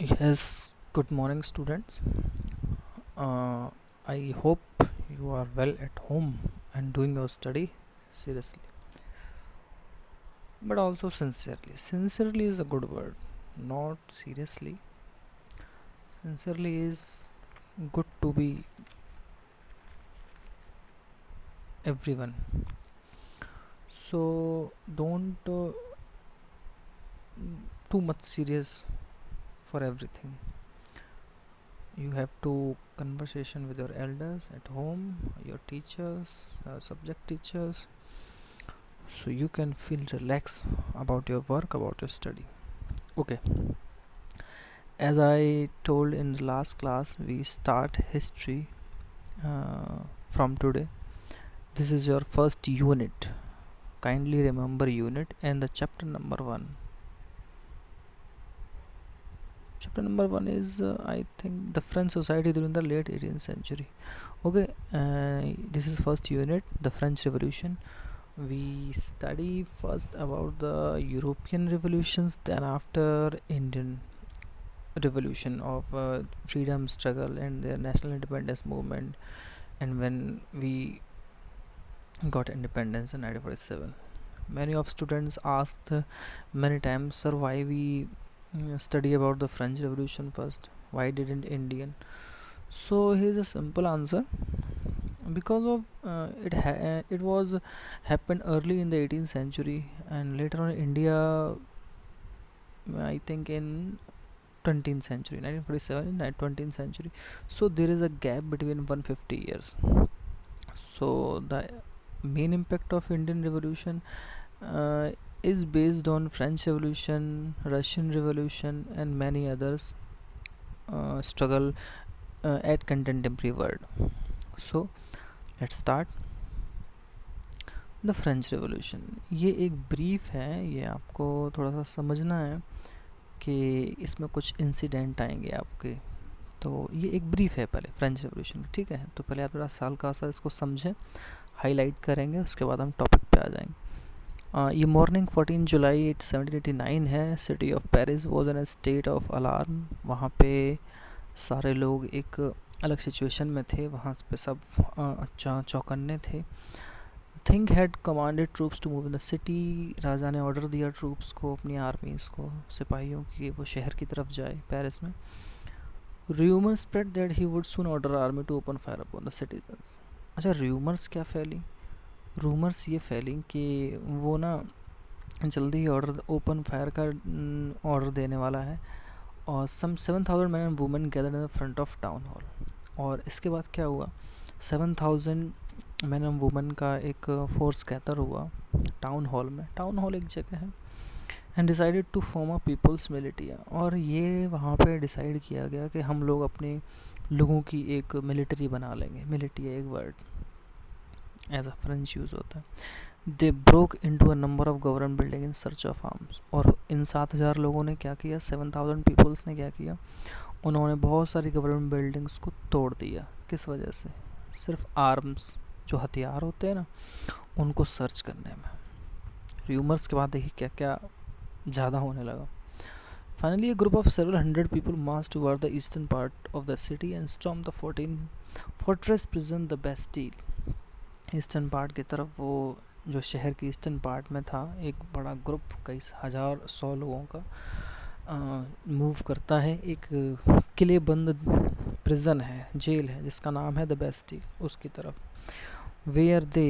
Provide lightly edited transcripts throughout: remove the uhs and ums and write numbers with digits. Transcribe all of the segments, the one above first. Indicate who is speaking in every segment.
Speaker 1: Yes, good morning, students. I hope you are well at home and doing your study seriously, but also sincerely. Sincerely is a good word, not seriously. Sincerely is good to be everyone. So don't too much serious for everything. You have to conversation with your elders at home, your teachers, subject teachers, so you can feel relaxed about your work, about your study. Okay, as I told in the last class, we start history from today. This is your first unit. Kindly remember unit and the chapter number 1. Chapter number 1 is I think the French society during the late 18th century. Okay, this is first unit, the French Revolution. We study first about the European revolutions, then after Indian revolution of freedom struggle and the national independence movement, and when we got independence in 1947. Many of students asked many times, sir, why we study about the French Revolution first, why didn't Indian? So here's a simple answer: because of it was happened early in the 18th century, and later on India, I think in 20th century, 1947 in 20th century. So there is a gap between 150 years. So the main impact of Indian Revolution uh, is based on French Revolution, Russian Revolution, and many others struggle at contemporary world. So let's start the French revolution. ये एक brief है, ये आपको थोड़ा सा समझना है कि इसमें कुछ इंसिडेंट आएंगे आपके. तो ये एक ब्रीफ है पहले फ्रेंच रेवोल्यूशन, ठीक है. तो पहले आप थोड़ा साल का सा इसको समझें, हाईलाइट करेंगे, उसके बाद हम टॉपिक पे आ जाएंगे. ये मॉर्निंग 14 जुलाई 1789 है. City of Paris was in a state of alarm. वहाँ पे सारे लोग एक अलग सिचुएशन में थे, वहाँ पे सब चौकन्ने थे. Thing had commanded troops to move in the city. राजा ने ऑर्डर दिया ट्रूप्स को, अपनी आर्मीज़ को, सिपाहियों की, वो शहर की तरफ जाए पेरिस में. Rumour spread that he would soon order army to open fire upon the citizens. अच्छा, रूमर्स क्या फैली? रूमर्स ये फैली कि वो ना जल्दी ही ऑर्डर ओपन फायर का ऑर्डर देने वाला है. और some 7,000 men and women gathered in the front of town hall. और इसके बाद क्या हुआ? 7,000 मैन एंड वुमेन का एक फोर्स गैदर हुआ टाउन हॉल में. टाउन हॉल एक जगह है. And decided to form a people's militia. और ये वहाँ पे डिसाइड किया गया कि हम लोग अपने लोगों की एक मिलिट्री बना लेंगे. मिलिटिया एक word as a French use होता है. They broke into a number of government building in search of arms. और इन 7,000 लोगों ने क्या किया? 7,000 पीपल्स ने क्या किया? उन्होंने बहुत सारी गवर्नमेंट बिल्डिंग्स को तोड़ दिया. किस वजह से? सिर्फ आर्म्स, जो हथियार होते हैं ना, उनको सर्च करने में. र्यूमर्स के बाद देखिए क्या क्या ज़्यादा होने लगा. Finally a group of several hundred people marched toward the eastern part of the city and stormed the 14 fortress prison the Bastille. Eastern part की तरफ, वो जो शहर की ईस्टर्न पार्ट में था, एक बड़ा ग्रुप कई हज़ार 100 लोगों का मूव करता है. एक किले बंद प्रिजन है, जेल है, जिसका नाम है द बेस्टिल, उसकी तरफ. Where they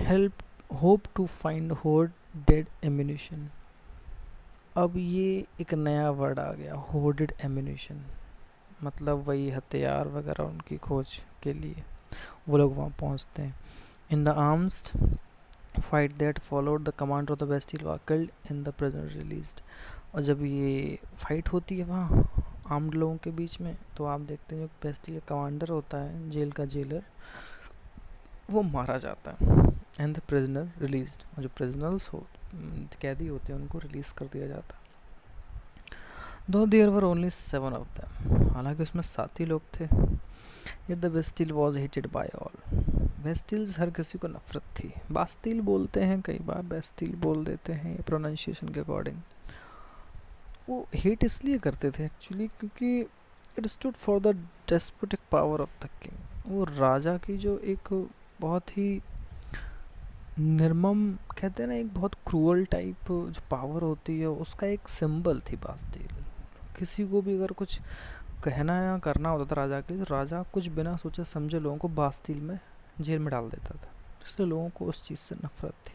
Speaker 1: help hope to find hoarded ammunition. अब ये एक नया वर्ड आ गया, होर्डेड एम्यूनिशन. मतलब वही हथियार वगैरह उनकी खोज के लिए वो लोग वहाँ पहुँचते हैं. In the arms fight that followed the commander of the Bastille were killed in the prisoner released. और जब ये फाइट होती है वहाँ आर्म्ड लोगों के बीच में, तो आप देखते हैं जो बेस्टिल का कमांडर होता है, जेल का जेलर, वो मारा जाता है. And the prisoner released. और जो प्रिजनर्स कैदी होते हैं, उनको रिलीज़ कर दिया जाता है. Though there were only 7 of them. हालांकि उसमें 7 ही लोग थे. Yet the Bastille was hated by all. बेस्टिल्स हर किसी को नफरत थी. बास्तिल बोलते हैं कई बार, बेस्टिल बोल देते हैं, प्रोनाउंसिएशन के अकॉर्डिंग. वो हेट इसलिए करते थे एक्चुअली क्योंकि it stood for the despotic power of the king. वो राजा की जो एक बहुत ही निर्मम, कहते हैं ना, एक बहुत क्रूअल टाइप जो पावर होती है उसका एक सिंबल थी बास्टील। किसी को भी अगर कुछ कहना या करना होता था राजा के लिए, तो राजा कुछ बिना सोचे समझे लोगों को बास्टील में, जेल में डाल देता था। इसलिए लोगों को उस चीज़ से नफरत थी।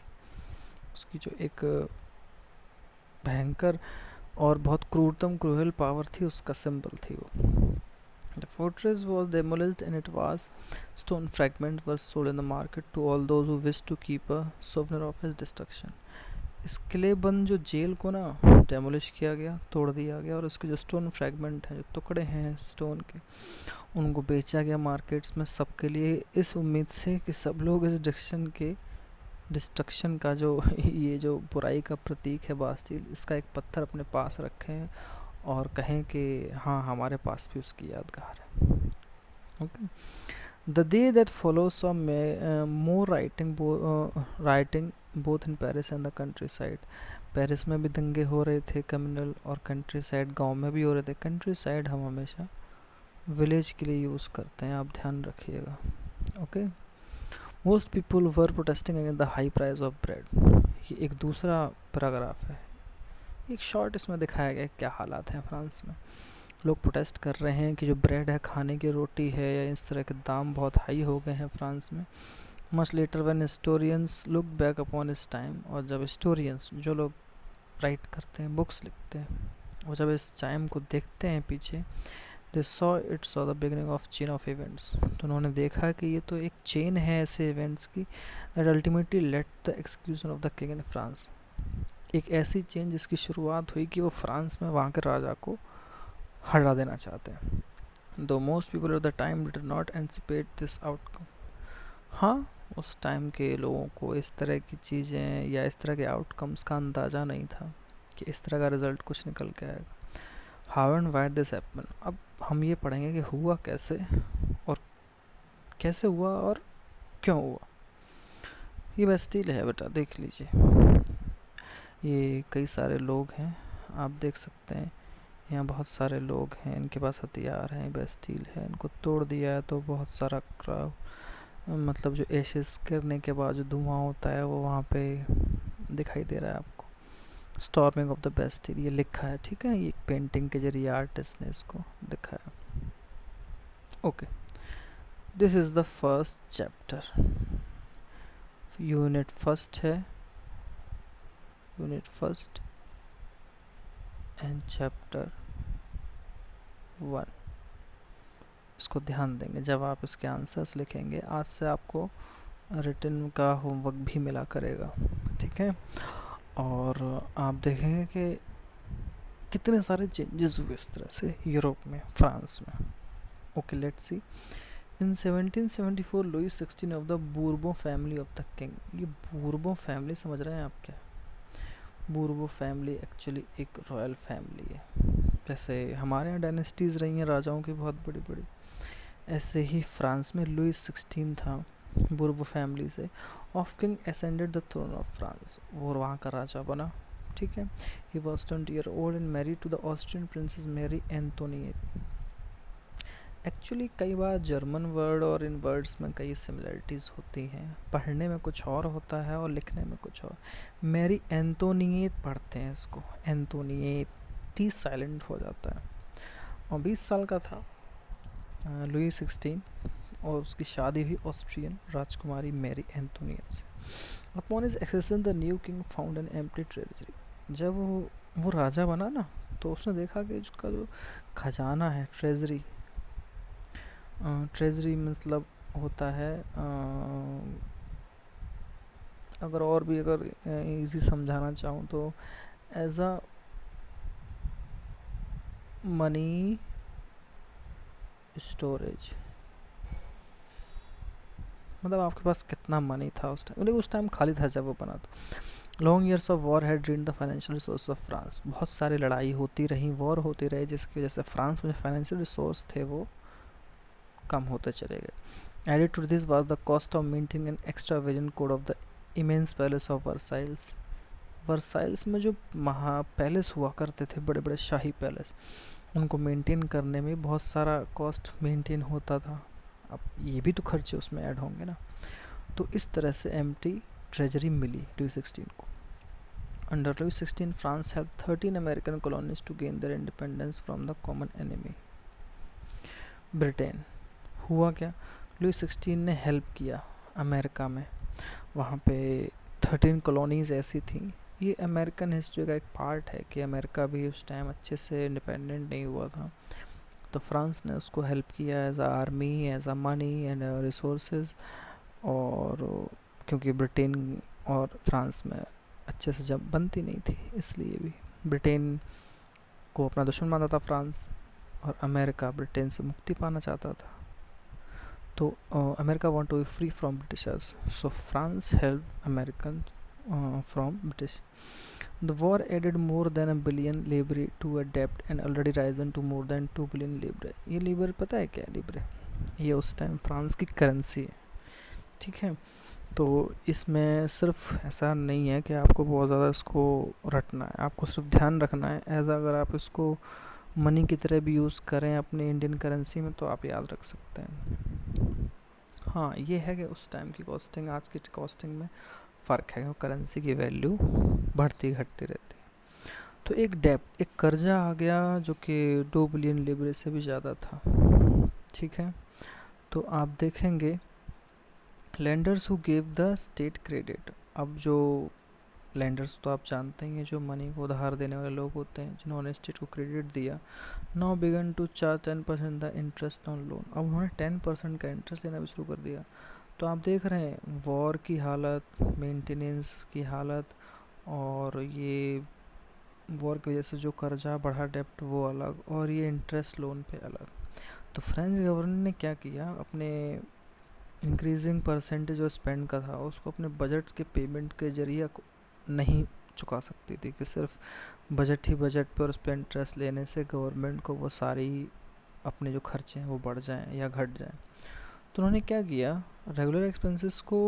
Speaker 1: उसकी जो एक भयंकर और बहुत क्रूरतम क्रूरल पावर थी, उसका सिंबल थी वो। The fortress was demolished and its vast stone fragments were sold in the market to all those who wished to keep a souvenir of its destruction. इस किले बंद जो जेल को ना डेमोलिश किया गया, तोड़ दिया गया, और उसके जो स्टोन फ्रैगमेंट हैं, जो टुकड़े हैं स्टोन के, उनको बेचा गया मार्केट्स में सबके लिए, इस उम्मीद से कि सब लोग इस डिस्ट्रक्शन का जो ये जो बुराई का प्रतीक है बास्टील, इसका एक पत्थर अपने पास रखें और कहें कि हाँ, हमारे पास भी उसकी यादगार है। Okay, the day that follow saw more writing both in Paris and the country side. Paris में भी दंगे हो रहे थे कम्युनल, और कंट्री साइड गाँव में भी हो रहे थे। कंट्री साइड हम हमेशा विलेज के लिए यूज़ करते हैं, आप ध्यान रखिएगा। Okay, most people were protesting against the high price of bread. ये एक दूसरा पैराग्राफ है, एक शॉर्ट इसमें दिखाया गया क्या हालात हैं फ्रांस में। लोग प्रोटेस्ट कर रहे हैं कि जो ब्रेड है, खाने की रोटी है, या इस तरह के दाम बहुत हाई हो गए हैं फ्रांस में। Much later when historians look back upon इस टाइम, और जब हिस्टोरियंस, जो लोग राइट करते हैं, बुक्स लिखते हैं, और जब इस टाइम को देखते हैं पीछे, they saw the beginning of chain of events. तो उन्होंने देखा कि ये तो एक चेन है ऐसे इवेंट्स की, that ultimately let the execution of the king in France. एक ऐसी चेन जिसकी शुरुआत हुई कि वो फ्रांस में वहाँ के राजा को हटा देना चाहते हैं। दो most people at the time did not anticipate this outcome. हाँ, उस टाइम के लोगों को इस तरह की चीज़ें या इस तरह के आउटकम्स का अंदाज़ा नहीं था कि इस तरह का रिज़ल्ट कुछ निकल के आएगा। How and why this happen, अब हम ये पढ़ेंगे कि हुआ कैसे, और कैसे हुआ और क्यों हुआ। ये बेस्टील है बेटा, देख लीजिए। ये कई सारे लोग हैं, आप देख सकते हैं, यहाँ बहुत सारे लोग हैं, इनके पास हथियार हैं, बेस्टील है, इनको तोड़ दिया है तो बहुत सारा क्राउड, मतलब जो एशेस करने के बाद जो धुआं होता है वो वहाँ पे दिखाई दे रहा है आपको। स्टॉर्मिंग ऑफ द बेस्टील ये लिखा है, ठीक है, ये एक पेंटिंग के जरिए आर्टिस्ट ने इसको दिखाया। Okay, this is the first chapter, unit first है, यूनिट फर्स्ट एंड चैप्टर 1। इसको ध्यान देंगे जब आप इसके आंसर्स लिखेंगे। आज से आपको रिटन का होमवर्क भी मिला करेगा, ठीक है। और आप देखेंगे कि कितने सारे चेंजेस हुए इस तरह से यूरोप में, फ्रांस में। Okay, let's see. In 1774 Louis 16 of the Bourbon family of the king. ये बूर्बो फैमिली समझ रहे हैं आप क्या? बूर्बो फैमिली एक्चुअली एक रॉयल फैमिली है। जैसे हमारे यहाँ डायनेस्टीज़ रही हैं राजाओं की बहुत बड़ी बड़ी, ऐसे ही फ्रांस में लुई 16 था, बूर्बो फैमिली से। Of king ascended the throne of France, वो वहाँ का राजा बना, ठीक है। He was 20 year old and married to the Austrian princess Marie Antoinette. Actually कई बार जर्मन वर्ड और इन वर्ड्स में कई सिमिलरिटीज़ होती हैं, पढ़ने में कुछ और होता है और लिखने में कुछ और। मैरी एंटोनिएट पढ़ते हैं इसको, एंटोनिएट, टी साइलेंट हो जाता है। और 20 साल का था लुई 16, और उसकी शादी हुई ऑस्ट्रियन राजकुमारी मैरी एंटोनिएट से। Upon his accession the new king found an empty treasury. जब वो राजा बना ना, तो उसने देखा कि उसका जो खजाना है, ट्रेजरी, ट्रेजरी मतलब होता है, अगर और भी अगर इजी समझाना चाहूँ तो एज अ मनी स्टोरेज, मतलब आपके पास कितना मनी था उस टाइम, मतलब उस टाइम खाली था जब वो बना। तो long years of war had drained the financial resource of France. बहुत सारी लड़ाई होती रही, वॉर होती रही, जिसकी वजह से फ्रांस में फाइनेंशियल रिसोर्स थे वो कम होते चले गए। Added to this was the cost of maintaining an extravagant court of the immense palace of Versailles. Versailles में जो महा पैलेस हुआ करते थे, बड़े बड़े शाही पैलेस, उनको मेंटेन करने में बहुत सारा कॉस्ट मेंटेन होता था। अब ये भी तो खर्चे उसमें ऐड होंगे ना। तो इस तरह से एम्प्टी ट्रेजरी मिली लुई 16 को। Under Louis 16 France help 13 American colonies to gain their independence from the common enemy Britain. हुआ क्या, लुई 16 ने हेल्प किया अमेरिका में, वहाँ पे 13 कॉलोनीज ऐसी थी। ये अमेरिकन हिस्ट्री का एक पार्ट है कि अमेरिका भी उस टाइम अच्छे से इंडिपेंडेंट नहीं हुआ था, तो फ्रांस ने उसको हेल्प किया as a army, as a money and resources. और क्योंकि ब्रिटेन और फ्रांस में अच्छे से जब बनती नहीं थी, इसलिए भी ब्रिटेन को अपना दुश्मन मानता था फ्रांस, और अमेरिका ब्रिटेन से मुक्ति पाना चाहता था। तो America want to be free from Britishers, so France help American from British. The war added more than a billion libra to a debt and already risen to more than 2 billion libra। ये Libre पता है क्या है Libre? ये उस time France की currency है, ठीक है। तो इसमें सिर्फ ऐसा नहीं है कि आपको बहुत ज़्यादा इसको रटना है, आपको सिर्फ ध्यान रखना है। एज अगर आप इसको मनी की तरह भी यूज़ करें अपने इंडियन करेंसी में, तो आप याद रख सकते हैं। हाँ, ये है कि उस टाइम की कॉस्टिंग आज की कॉस्टिंग में फ़र्क है, करेंसी की वैल्यू बढ़ती घटती रहती है। तो एक डेब्ट, एक कर्जा आ गया जो कि 2 बिलियन लिब्रे से भी ज़्यादा था, ठीक है। तो आप देखेंगे lenders who give the state credit. अब जो लेंडर्स तो आप जानते ही हैं, जो मनी को उधार देने वाले लोग होते हैं, जिन्होंने स्टेट को क्रेडिट दिया, now began to charge 10% the interest on loan. अब उन्होंने 10% का इंटरेस्ट लेना भी शुरू कर दिया। तो आप देख रहे हैं वॉर की हालत, मेंटेनेंस की हालत, और ये वॉर की वजह से जो कर्जा बढ़ा डेप्ट वो अलग, और ये इंटरेस्ट लोन पे अलग। तो फ्रेंच गवर्नमेंट ने क्या किया, अपने इंक्रीजिंग परसेंटेज जो स्पेंड का था उसको अपने बजट्स के पेमेंट के जरिए नहीं चुका सकती थी, कि सिर्फ बजट ही बजट पर उस पर इंटरेस्ट लेने से गवर्नमेंट को वो सारी अपने जो खर्चे हैं वो बढ़ जाएं या घट जाएं। तो उन्होंने क्या किया, रेगुलर एक्सपेंसेस को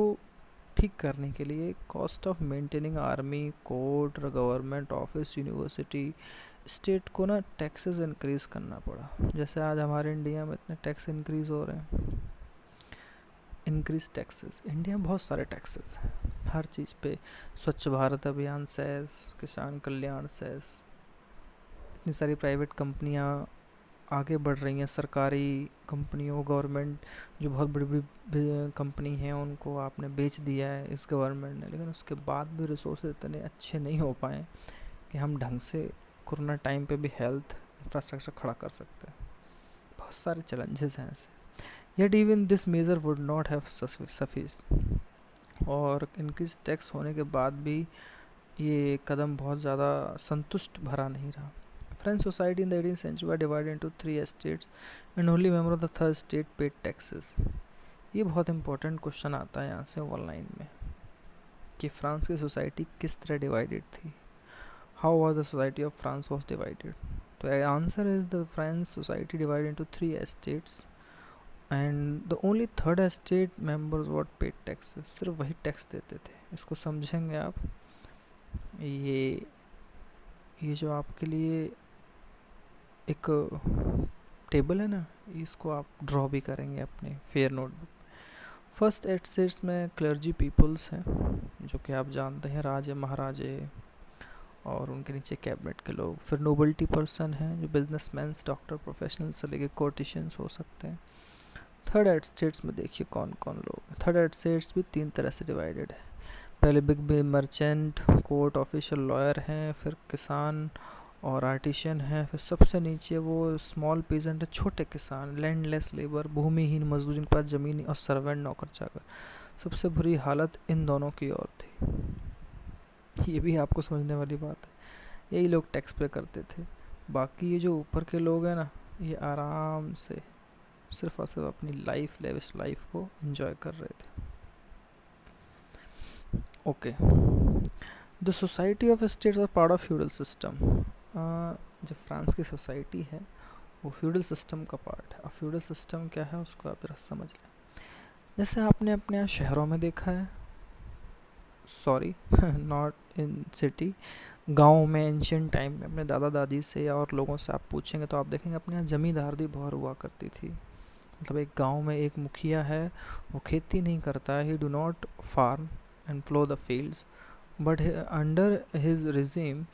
Speaker 1: ठीक करने के लिए cost of maintaining army, court, government office, university, state को ना टैक्सेस इंक्रीज़ करना पड़ा। जैसे आज हमारे इंडिया में इतने टैक्स इंक्रीज़ हो रहे हैं, इंक्रीज टैक्सेस, इंडिया में बहुत सारे टैक्सेस हैं हर चीज़ पे। स्वच्छ भारत अभियान सेस, किसान कल्याण सेस, इतनी सारी प्राइवेट कंपनियां आगे बढ़ रही हैं, सरकारी कंपनियों, गवर्नमेंट जो बहुत बड़ी बड़ी कंपनी हैं उनको आपने बेच दिया है इस गवर्नमेंट ने, लेकिन उसके बाद भी रिसोर्सेज इतने अच्छे नहीं हो पाए कि हम ढंग से कोरोना टाइम पे भी हेल्थ इंफ्रास्ट्रक्चर खड़ा कर सकते हैं। बहुत सारे चैलेंजेस हैं ऐसे। Yet even this measure would not have sufficed। और इंक्रीज टैक्स होने के बाद भी ये कदम बहुत ज़्यादा संतुष्ट भरा नहीं रहा। French society in the 18th century were divided into 3 estates and only member of the third state paid taxes। ये बहुत इंपॉर्टेंट क्वेश्चन आता है यहाँ से ऑनलाइन में, कि फ्रांस की सोसाइटी किस तरह डिवाइडेड थी। How was the society of France was divided? तो answer is the French society divided into 3 estates and the only third estate members what paid taxes. सिर्फ वही टैक्स देते थे। इसको समझेंगे आप, ये जो आपके लिए एक टेबल है ना, इसको आप ड्रॉ भी करेंगे अपने फेयर नोटबुक। फर्स्ट एस्टेट्स में क्लर्जी पीपल्स हैं, जो कि आप जानते हैं राजे महाराजे, और उनके नीचे कैबिनेट के लोग। फिर नोबल्टी पर्सन हैं, जो बिजनेसमैन, डॉक्टर, प्रोफेशनल से लेके कोर्टिशियंस हो सकते हैं। थर्ड एस्टेट्स में देखिए कौन कौन लोग हैं। थर्ड एस्टेट्स भी 3 तरह से डिवाइडेड है। पहले big merchant, court official, lawyer हैं, फिर किसान और आर्टिशियन हैं, फिर सबसे नीचे वो स्मॉल पीजेंट है, छोटे किसान, लैंडलेस लेबर, भूमिहीन मजदूर जिनके पास ज़मीन, और सर्वेंट, नौकर चाकर। सबसे बुरी हालत इन दोनों की ओर थी। ये भी आपको समझने वाली बात है, यही लोग टैक्स पे करते थे। बाकी ये जो ऊपर के लोग हैं ना, ये आराम से सिर्फ और सिर्फ अपनी लाइफ, लेविश लाइफ को एंजॉय कर रहे थे। Okay, the society of states are part of feudal system. जो फ्रांस की सोसाइटी है वो फ्यूडल सिस्टम का पार्ट है। और फ्यूडल सिस्टम क्या है उसको आप जरा समझ लें। जैसे आपने अपने यहाँ शहरों में देखा है, सॉरी नॉट इन सिटी। गाँव में एंशियंट टाइम में अपने दादा दादी से या और लोगों से आप पूछेंगे तो आप देखेंगे अपने यहाँ ज़मींदारी बहुत हुआ करती थी। मतलब एक गांव में एक मुखिया है, वो खेती नहीं करता है, he do not farm and flow the fields, but under his regime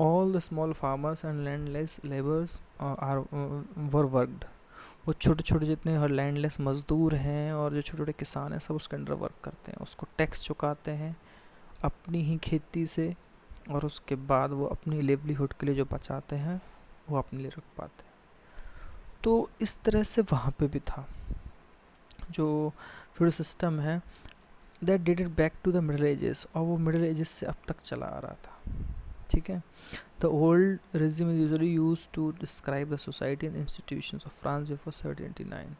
Speaker 1: all the small farmers and landless laborers are were worked। वो छोटे छोटे जितने हर लैंडलेस मजदूर हैं और जो छोटे छोटे किसान हैं सब उसके अंडर वर्क करते हैं, उसको टैक्स चुकाते हैं अपनी ही खेती से, और उसके बाद वो अपनी लिवलीहुड के लिए जो बचाते हैं वो अपने लिए रख पाते हैं। तो इस तरह से वहाँ पे भी था जो फ्यूडल सिस्टम है, that dated back to the middle ages, और वो मिडल एजेस से अब तक चला आ रहा था। ठीक है, the old regime is usually used to describe the society and institutions of France before 1789।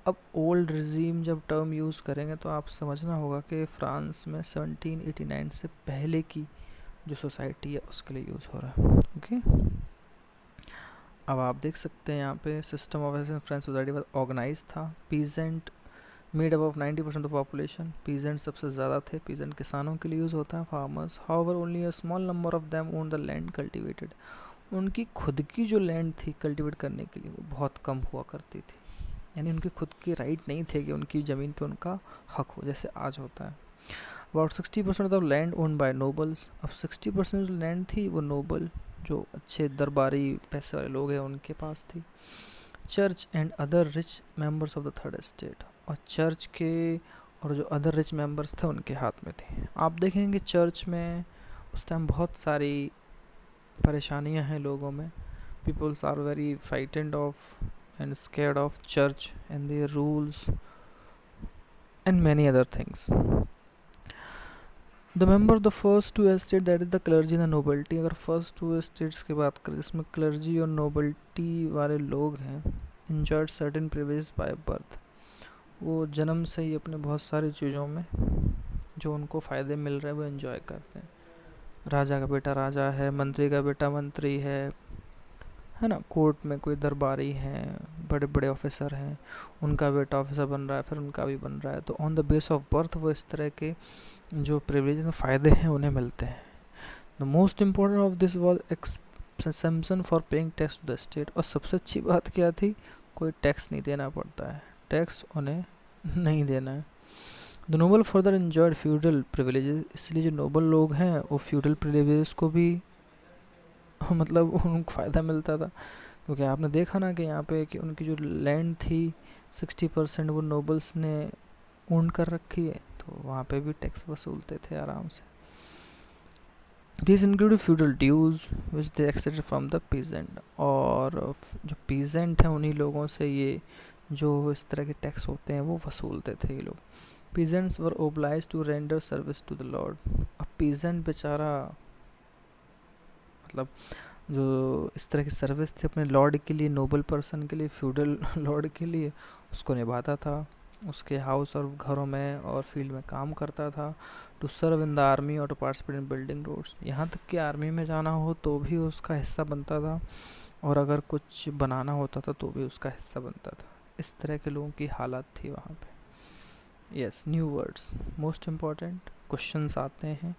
Speaker 1: अब ओल्ड regime जब टर्म यूज़ करेंगे तो आप समझना होगा कि फ्रांस में 1789 से पहले की जो सोसाइटी है उसके लिए यूज़ हो रहा है। ओके, अब आप देख सकते हैं यहाँ पे system of French society was organise था। Peasant made about 90% of population, peasant सबसे ज़्यादा थे, पीजेंट किसानों के लिए यूज़ होता है। Farmers however only a small number of them own the land cultivated, उनकी खुद की जो लैंड थी कल्टिवेट करने के लिए वो बहुत कम हुआ करती थी, यानी उनके खुद के राइट नहीं थे कि उनकी ज़मीन पे उनका हक हो जैसे आज होता है। About 60% of land owned by nobles, अब 60% जो लैंड थी वो नोबल जो अच्छे दरबारी पैसे वाले लोग हैं उनके पास थी। Church and other rich members of the third estate, और चर्च के और जो अदर रिच मेंबर्स थे उनके हाथ में थे। आप देखेंगे चर्च में उस टाइम बहुत सारी परेशानियां हैं लोगों में, peoples are very frightened of and scared of church and their rules and many other things. The member of the first two estate that is the clergy and nobility, अगर first to estates की बात करें जिसमें clergy और नोबल्टी वाले लोग हैं, enjoyed certain privileges by birth, वो जन्म से ही अपने बहुत सारी चीज़ों में जो उनको फ़ायदे मिल रहे हैं वो एंजॉय करते हैं। राजा का बेटा राजा है, मंत्री का बेटा मंत्री है ना, कोर्ट में कोई दरबारी हैं, बड़े बड़े ऑफिसर हैं, उनका बेटा ऑफिसर बन रहा है, फिर उनका भी बन रहा है, तो on the base of birth वो इस तरह के जो प्रिविलेज फ़ायदे हैं उन्हें मिलते हैं। The most important of this was exemption for paying tax to the state, और सबसे अच्छी बात क्या थी, कोई टैक्स नहीं देना पड़ता है, टैक्स उन्हें नहीं देना है। The noble further enjoyed feudal privileges, इसलिए जो नोबल लोग हैं वो फ्यूडल प्रिविलेजेस को भी मतलब उनको फ़ायदा मिलता था, क्योंकि आपने देखा ना कि यहाँ पे कि उनकी जो लैंड थी 60% वो नोबल्स ने ओन कर रखी है, तो वहाँ पे भी टैक्स वसूलते थे आराम से। These include feudal dues which they accepted from the peasant, और जो peasant हैं उन्हीं लोगों से ये जो इस तरह के टैक्स होते हैं वो वसूलते थे ये लोग। Peasants were obliged to render service to the lord, अब peasant बेचारा मतलब जो इस तरह की सर्विस थी अपने लॉर्ड के लिए, नोबल पर्सन के लिए, फ्यूडल लॉर्ड के लिए, उसको निभाता था, उसके हाउस और घरों में और फील्ड में काम करता था। To serve in the army और to participate in building roads, यहाँ तक कि आर्मी में जाना हो तो भी उसका हिस्सा बनता था, और अगर कुछ बनाना होता था तो भी उसका हिस्सा बनता था। इस तरह के लोगों की हालत थी वहाँ पे। Yes, new words most important questions आते हैं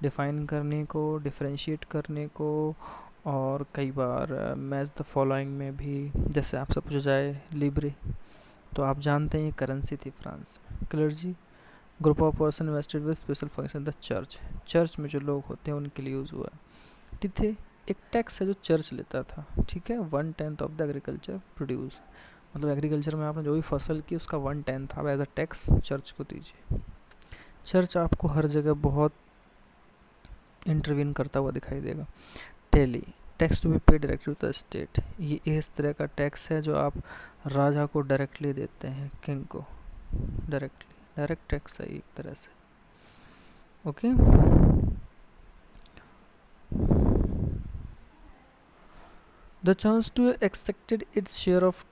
Speaker 1: डिफ़ाइन करने को, डिफरेंशिएट करने को, और कई बार मैच द फॉलोइंग में भी, जैसे आपसे पूछा जाए लिब्रे, तो आप जानते हैं ये करेंसी थी फ्रांस में। Clergy group of person invested with special function, the church, church में जो लोग होते हैं उनके लिए यूज़ हुआ है। तिथे एक टैक्स है जो चर्च लेता था, ठीक है, 1/10 ऑफ द एग्रीकल्चर प्रोड्यूस, मतलब एग्रीकल्चर में आपने जो भी फसल की उसका 1/10 आप एज अ टैक्स चर्च को दीजिए। चर्च आपको हर जगह बहुत इंटरवीन करता हुआ दिखाई देगा। टेली टैक्स टू बी पे डायरेक्टली टू द स्टेट, ये इस तरह का टैक्स है जो आप राजा को डायरेक्टली देते हैं, किंग को डायरेक्टली, डायरेक्ट टैक्स है एक तरह से। Okay, the chance to accepted its share of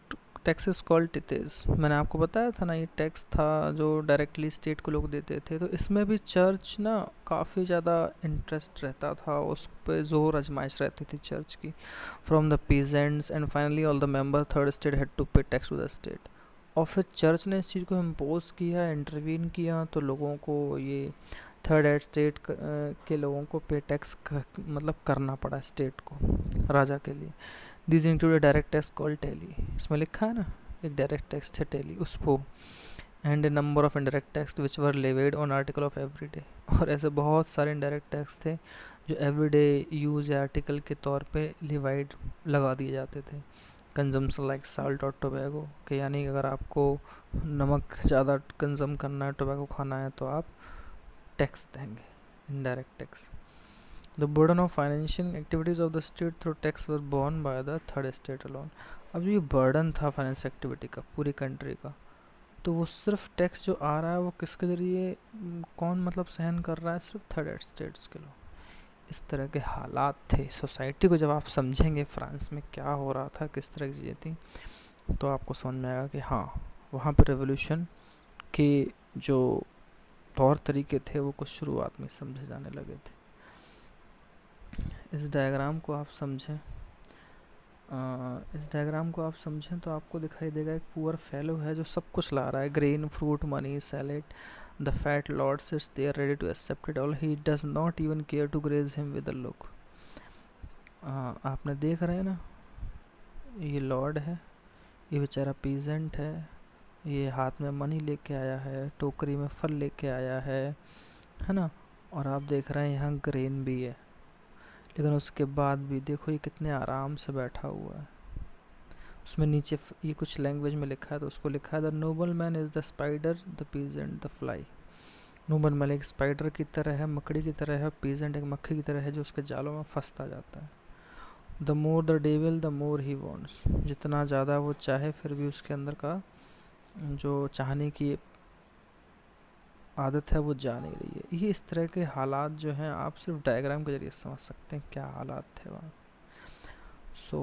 Speaker 1: taxes called tithes, मैंने आपको बताया था ना ये टैक्स था जो डायरेक्टली स्टेट को लोग देते थे, तो इसमें भी चर्च ना काफ़ी ज़्यादा इंटरेस्ट रहता था, उस पर ज़ोर आजमाइश रहती थी चर्च की। From the peasants and finally all the member third state had to pay tax to the state, और फिर चर्च ने इस चीज़ को इम्पोज किया, इंटरवीन किया, तो लोगों को ये थर्ड स्टेट के लोगों को पे टैक्स मतलब करना पड़ा स्टेट को, राजा के लिए। This include direct tax call taille, इसमें लिखा है ना एक डायरेक्ट टैक्स थे टेली उसको, and a number of indirect tax which were levied on article of everyday. और ऐसे बहुत सारे इनडायरेक्ट टैक्स थे जो एवरीडे यूज या आर्टिकल के तौर पे लिवाइड लगा दिए जाते थे। कंजम्पशन लाइक साल्ट और टोबैको, कि यानी अगर आपको नमक ज़्यादा कंजम करना है, टोबैको खाना है, तो आप टैक्स देंगे, indirect tax. The burden of financial activities of the state through tax was borne by the third state alone. अब ये बर्डन था फाइनेंशियल एक्टिविटी का पूरी कंट्री का, तो वो सिर्फ टैक्स जो आ रहा है वो किसके ज़रिए, कौन मतलब सहन कर रहा है, सिर्फ थर्ड स्टेट्स के लोग। इस तरह के हालात थे सोसाइटी को। जब आप समझेंगे फ्रांस में क्या हो रहा था, किस तरह की चीज़ें थी, तो आपको समझ में आएगा कि हाँ, वहाँ पर रेवोल्यूशन के जो तौर तरीके थे वो कुछ शुरुआत में समझे जाने लगे थे। इस डायग्राम को आप समझें, तो आपको दिखाई देगा एक पुअर फेलो है जो सब कुछ ला रहा है, grain, fruit, money, salad. The fat lord sits there ready to accept it all, he does not even care to graze him with a look. आपने देख रहे हैं ना, ये लॉर्ड है, ये बेचारा पीजेंट है, ये हाथ में मनी लेके आया है, टोकरी में फल लेके आया है ना, और आप देख रहे हैं यहाँ ग्रेन भी है, लेकिन उसके बाद भी देखो ये कितने आराम से बैठा हुआ है। उसमें नीचे ये कुछ लैंग्वेज में लिखा है, तो उसको लिखा है the noble man is the spider, the peasant the fly. Noble man एक स्पाइडर की तरह है, मकड़ी की तरह है, पीजेंट एक मक्खी की तरह है जो उसके जालों में फंसता जाता है। The more the devil the more he wants, जितना ज़्यादा वो चाहे फिर भी उसके अंदर का जो चाहने की आदत है वो जा नहीं रही है। ये इस तरह के हालात जो हैं आप सिर्फ डायग्राम के जरिए समझ सकते हैं क्या हालात थे वहाँ। सो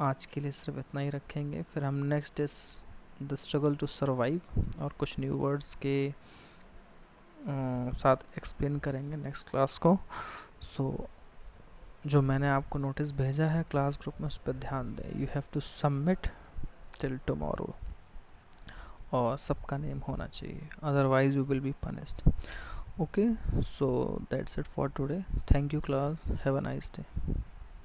Speaker 1: आज के लिए सिर्फ इतना ही रखेंगे, फिर हम next is the struggle to survive और कुछ न्यू वर्ड्स के साथ एक्सप्लेन करेंगे नेक्स्ट क्लास को। सो जो मैंने आपको नोटिस भेजा है क्लास ग्रुप में उस पर ध्यान दें। You have to submit till tomorrow, और सबका नेम होना चाहिए, otherwise you will be punished. Okay, so that's it for today. Thank you class, have a nice day.